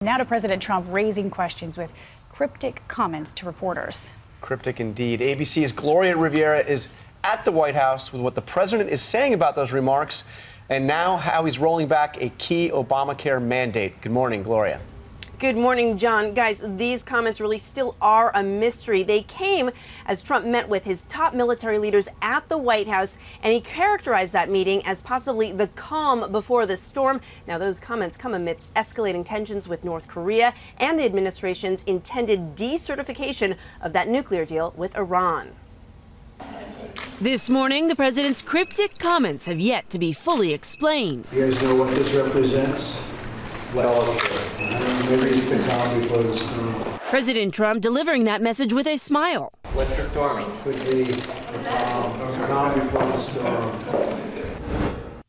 Now to President Trump raising questions with cryptic comments to reporters. Cryptic indeed. ABC's Gloria Rivera is at the White House with what the president is saying about those remarks and now how he's rolling back a key Obamacare mandate. Good morning, Gloria. Good morning, John. Guys, these comments really still are a mystery. They came as Trump met with his top military leaders at the White House, and he characterized that meeting as possibly the calm before the storm. Now, those comments come amidst escalating tensions with North Korea and the administration's intended decertification of that nuclear deal with Iran. This morning, the president's cryptic comments have yet to be fully explained. You guys know what this represents? Well, maybe it's the calm before the storm. President Trump delivering that message with a smile. What's the storming? Could be the calm before the storm.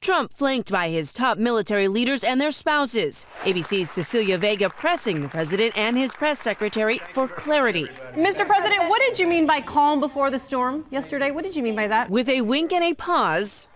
Trump flanked by his top military leaders and their spouses. ABC's Cecilia Vega pressing the president and his press secretary for clarity. Mr. President, what did you mean by calm before the storm yesterday? What did you mean by that? With a wink and a pause.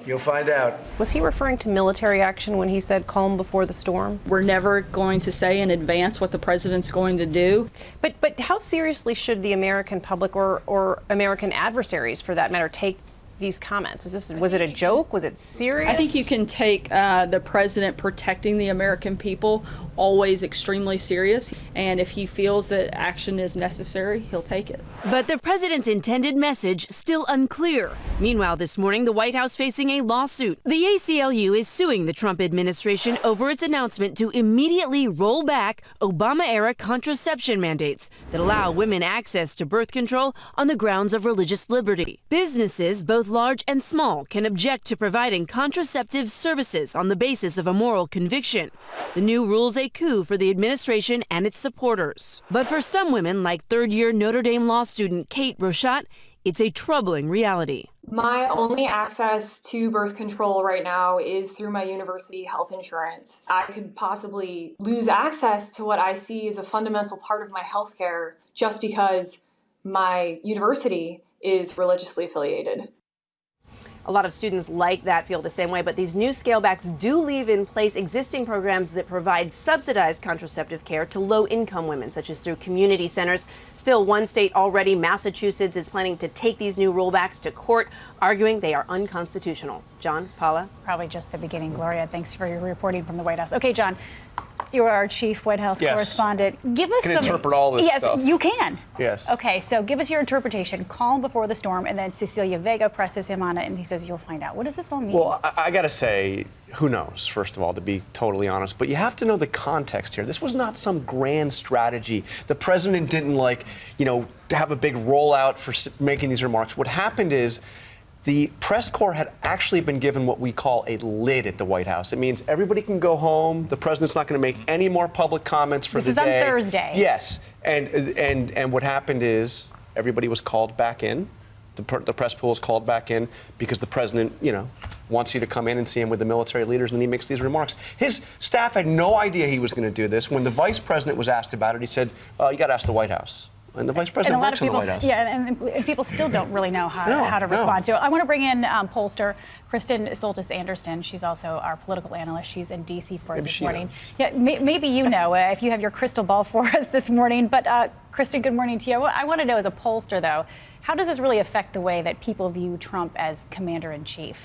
You'll find out. Was he referring to military action when he said calm before the storm? We're never going to say in advance what the president's going to do. But how seriously should the American public or American adversaries, for that matter, take these comments? Was it a joke? Was it serious? I think you can take the president protecting the American people always extremely serious. And if he feels that action is necessary, he'll take it. But the president's intended message still unclear. Meanwhile, this morning, the White House facing a lawsuit. The ACLU is suing the Trump administration over its announcement to immediately roll back Obama-era contraception mandates that allow women access to birth control on the grounds of religious liberty. Businesses, both large and small, can object to providing contraceptive services on the basis of a moral conviction. The new rule's a coup for the administration and its supporters. But for some women, like third-year Notre Dame law student Kate Rochat, it's a troubling reality. My only access to birth control right now is through my university health insurance. I could possibly lose access to what I see as a fundamental part of my health care just because my university is religiously affiliated. A lot of students like that feel the same way, but these new scalebacks do leave in place existing programs that provide subsidized contraceptive care to low-income women, such as through community centers. Still, one state already, Massachusetts, is planning to take these new rollbacks to court, arguing they are unconstitutional. John, Paula? Probably just the beginning, Gloria. Thanks for your reporting from the White House. Okay, John, you are our chief White House correspondent. Give us some interpret all this stuff. Yes, you can. Yes. Okay, so give us your interpretation. Calm before the storm, and then Cecilia Vega presses him on it, and he says, you'll find out. What does this all mean? Well, I got to say, who knows, first of all, to be totally honest. But you have to know the context here. This was not some grand strategy. The president didn't, have a big rollout for making these remarks. What happened is the press corps had actually been given what we call a lid at the White House. It means everybody can go home. The president's not going to make any more public comments for the day. This is on Thursday. Yes. And what happened is everybody was called back in. The press pool is called back in because the president, wants you to come in and see him with the military leaders, and then he makes these remarks. His staff had no idea he was going to do this. When the vice president was asked about it, he said, you got to ask the White House. And the vice president works in the White House. Yeah, and people still don't really know how to respond to it. I want to bring in pollster Kristen Soltis-Anderson. She's also our political analyst. She's in D.C. for us this morning. Yeah, maybe if you have your crystal ball for us this morning. But Kristen, good morning to you. I want to know, as a pollster, though, how does this really affect the way that people view Trump as commander-in-chief?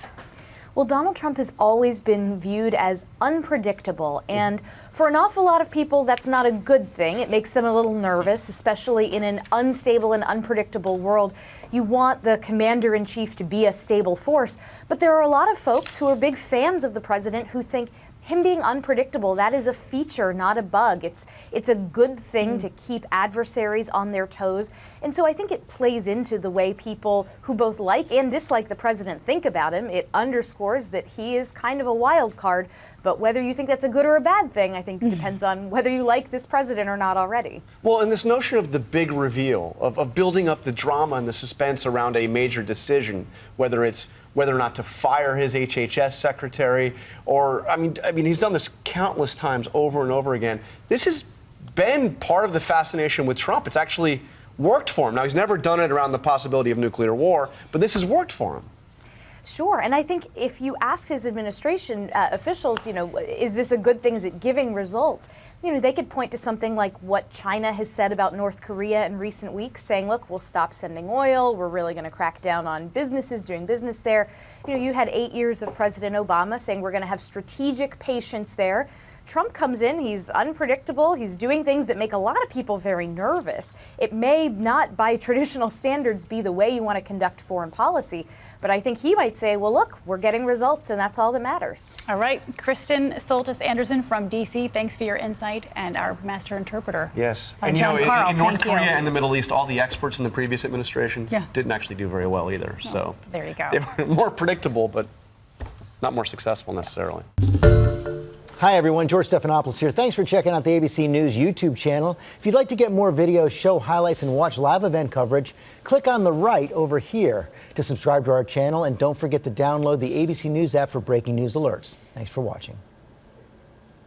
Well, Donald Trump has always been viewed as unpredictable, and for an awful lot of people, that's not a good thing. It makes them a little nervous, especially in an unstable and unpredictable world. You want the commander-in-chief to be a stable force, but there are a lot of folks who are big fans of the president who think him being unpredictable, that is a feature, not a bug. It's a good thing to keep adversaries on their toes. And so I think it plays into the way people who both like and dislike the president think about him. It underscores that he is kind of a wild card. But whether you think that's a good or a bad thing, I think depends on whether you like this president or not already. Well, and this notion of the big reveal, of building up the drama and the suspense around a major decision, whether or not to fire his HHS secretary, or, I mean, he's done this countless times over and over again. This has been part of the fascination with Trump. It's actually worked for him. Now, he's never done it around the possibility of nuclear war, but this has worked for him. Sure, and I think if you asked his administration officials, is this a good thing? Is it giving results? They could point to something like what China has said about North Korea in recent weeks, saying, look, we'll stop sending oil. We're really going to crack down on businesses doing business there. You had 8 years of President Obama saying we're going to have strategic patience there. Trump comes in, he's unpredictable, he's doing things that make a lot of people very nervous. It may not, by traditional standards, be the way you want to conduct foreign policy, but I think he might say, well, look, we're getting results, and that's all that matters. All right, Kristen Soltis Anderson from D.C., thanks for your insight, and our master interpreter. Yes, and in North Korea and the Middle East, all the experts in the previous administrations didn't actually do very well either. So there you go. They were more predictable, but not more successful necessarily. Hi, everyone. George Stephanopoulos here. Thanks for checking out the ABC News YouTube channel. If you'd like to get more videos, show highlights, and watch live event coverage, click on the right over here to subscribe to our channel. And don't forget to download the ABC News app for breaking news alerts. Thanks for watching.